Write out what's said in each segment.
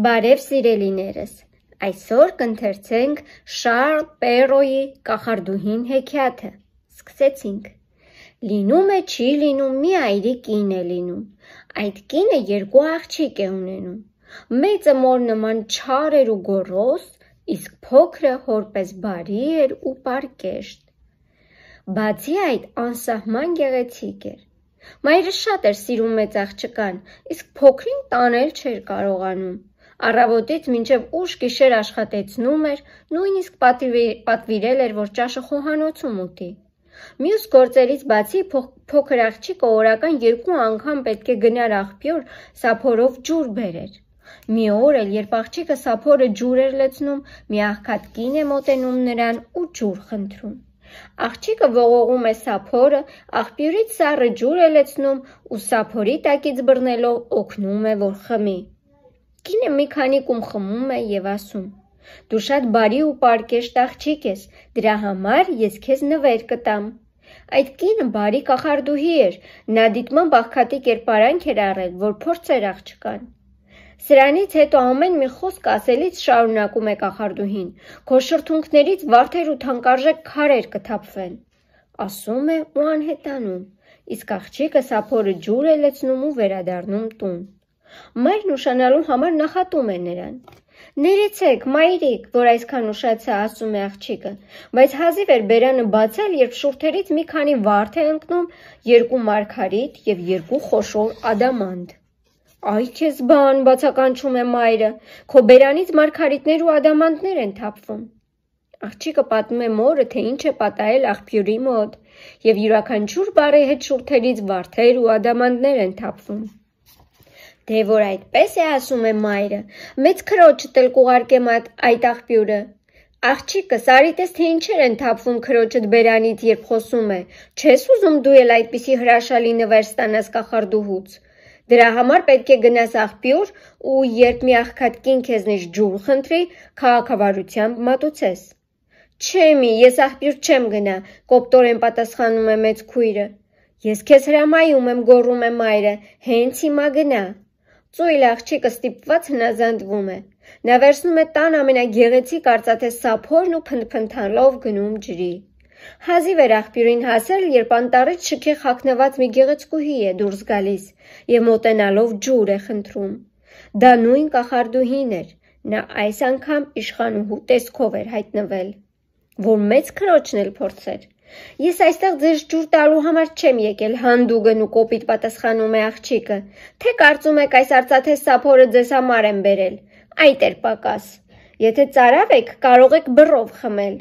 Բարև սիրելիներս, այսօր կընթերցենք Շարլ Պերոյի կախարդուհին հեքիաթը, սկսեցինք։ Լինում է չի լինում մի այրի կին է լինում, այդ կինը երկու աղջիկ է ունենում, մեծը մոր նման չար էր ու գոռոզ, իսկ փոքրը հորպես բարի էր ու պարկեշտ։ Բացի այդ անսահման գեղեցիկ էր, մայրը շատ էր սիրում մեծ աղջկան, իսկ փոքրին տանել չէր կարողանում, առավոտից մինչև ուշ գիշեր աշխատեցնում էր, նույնիսկ պատվիրել էր, որ ճաշը խոհանոցում ուտի։ Մյուս գործերից բացի փոքր աղջիկը օրական 2 անգամ պետք է գնար աղբյուր սափորով ջուր բերեր։ Մի օր էլ, երբ աղջիկը սափորը ջուր էր լցնում, մի աղքատ կին է մոտենում նրան ու ջուր խնդրում։ Աղջիկը ողողում է սափորը, աղբյուրից սառը ջուր է լցնում ու սափորի տակից բռնելով օգնում է, որ խմի։ Կինը մի քանի կում խմում է եւ ասում. «Դու շատ բարի ու պարկեշտ աղջիկ ես, դրա համար ես քեզ նվեր կտամ»։ Այդ կինը բարի կախարդուհի էր, նա դիտմամբ աղքատի կերպարանք էր առել, որ փորձեր աղջկան։ Սրանից հետո ամեն մի խոսք ասելից շարունակում է կախարդուհին, քո շրթունքներից վարդեր ու թանկարժեք քարեր կթափվեն։ Ասում է ու անհետանում, իսկ աղջիկը սափորը ջուր է լցնում ու վերադառնում տուն։ Մայրն ուշանալու համար նախատում է նրան։ «Ներեցեք, մայրիկ, որ այսքան ուշացա», ասում է աղջիկը, բայց հազիվ էր բերանը բացել, երբ շուրթերից մի քանի վարդ է ընկնում, 2 մարգարիտ եւ 2 խոշոր ադամանդ։ «Այ քեզ բան», բացականչում է մայրը, «քո բերանից մարգարիտներ ու ադամանդներ են թափվում»։ Աղջիկը պատմում է մորը, թե ինչ է պատահել աղբյուրի մոտ, եւ յուրաքանչյուր բառի հետ շուրթերից վարդեր ու ադամանդներ են թափվում։ Դե որ այդպես է, ասում է մայրը, մեծ քրոջդ էլ կուղարկեմ այդ աղբյուրը։ Աղջիկս, արիտես թե ինչեր են թափվում քրոջդ բերանից, երբ խոսում է, չես ուզում դու էլ այդպիսի հրաշալի նվեր ստանաս կախարդուհուց։ Դրա համար պետք է գնաս աղբյուր ու երբ մի աղքատ կին քեզնից ջուր խնդրի, քաղաքավարությամբ մատուցես։ Չէ մի, ես աղբյուր չեմ գնա, կոպտորեն պատասխանում է մեծ քույրը։ Ես քեզ հրամայում եմ, գոռում է մայրը, հենց հիմա գնա։ Ծույլ աղջիկը ստիպված հնազանդվում է։ Նա վերցնում է տան ամենագեղեցիկ արծաթե սափորն ու փնթփնթալով գնում ջրի։ Հազիվ էր աղբյուրին հասել, երբ անտառից շքեղ հագնված մի գեղեցկուհի է դուրս գալիս եւ մոտենալով ջուր է խնդրում։ Դա նույն կախարդուհին էր, նա այս անգամ իշխանուհու տեսքով էր հայտնվել, որ մեծ քրոջն էլ փորձեր։ Ես այստեղ ձեզ ջուր տալու համար չեմ եկել, հանդուգն ու կոպիտ պատասխանում է աղջիկը, թե կարծում եք այս արծաթե սափորը ձեզ համար եմ բերել, այդ էր պակաս, եթե ծարավ եք, կարող եք բռով խմել։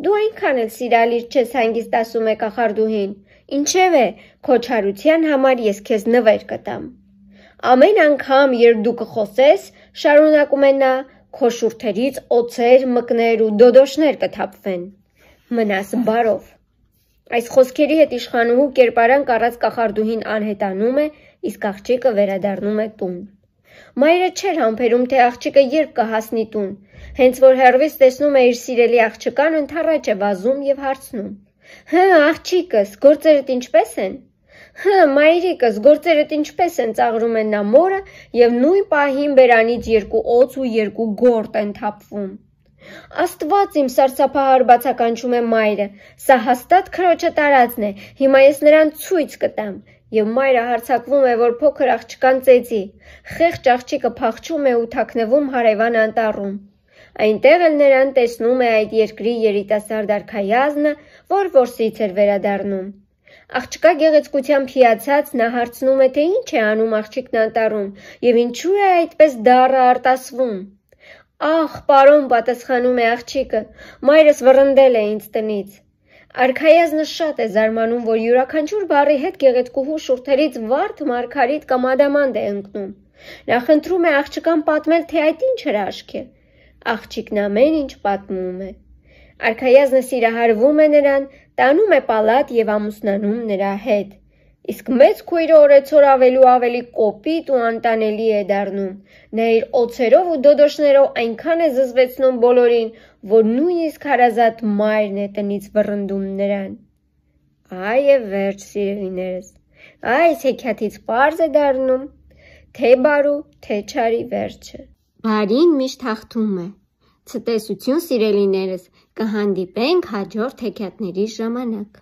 Դու այնքան էլ սիրալիր չես, հանգիստ ասում է կախարդուհին, ինչևէ, քո չարության համար ես քեզ նվեր կտամ։ Ամեն անգամ, երբ դու կխոսես, շարունակում է նա, քո շուրթերից օձեր, մկներ ու դոդոշներ կթափվեն։ Մնաս բարով։ Այս խոսքերի հետ իշխանուհու կերպարանք առած կախարդուհին անհետանում է, իսկ աղջիկը վերադառնում է տուն։ Մայրը չէր համբերում, թե աղջիկը երբ կհասնի տուն, հենց որ հեռվից տեսնում է իր սիրելի աղջկան, ընդառաջ է վազում եւ հարցնում. «Հը, աղջիկս, գործերդ ինչպե՞ս են»։ «Հը, մայրիկս, գործերդ ինչպե՞ս են», ծաղրում է նա մորը եւ նույն պահին բերանից 2 օձ ու 2 գորտ են թափվում։ Աստված իմ, սարսափահար բացականչում է մայրը, սա հաստատ քրոջը տարածն է, հիմա ես նրան ցույց կտամ, եւ մայրը հարձակվում է, որ փոքր աղջկան ծեծի, խեղճ աղջիկը փախչում է ու թաքնվում հարևան անտառում։ Այնտեղ էլ նրան տեսնում է այդ երկրի երիտասարդ արքայազնը, որ որսից էր վերադառնում։ Աղջկա գեղեցկությամբ հիացած նա հարցնում է, թե ինչ է անում աղջիկն անտառում եւ ինչու է այդպես դառը արտասվում։ Ահ, պարոն, պատասխանում է աղջիկը, մայրս վռնդել է ինձ տնից։ Արքայազնը շատ է զարմանում, որ յուրաքանչյուր բառի հետ գեղեցկուհու շուրթերից վարդ, մարգարիտ կամ ադամանդ է ընկնում։ Նա խնդրում է աղջկան պատմել, թե այդ ինչ հրաշք է։ Աղջիկն ամեն ինչ պատմում է։ Արքայազնը սիրահարվում է նրան, տանում է պալատ եւ ամուսնանում նրա հետ։ Իսկ մեծ քույրը օրեցօր ավելի կոպիտ ու անտանելի է դառնում։ Նա իր օձերով ու դոդոշներով այնքան է զզվեցնում բոլորին, որ նույնիսկ հարազատ մայրն է տնից վռնդում նրան։ Այ վերջ, սիրելիներս, այս հեքիաթից պարզ է դառնում, թե բարու, թե չարի վերջը։ Բարին միշտ հաղթում է։ Ցտեսություն, սիրելիներս, կհանդիպենք հաջորդ հեքիաթների ժամանակ։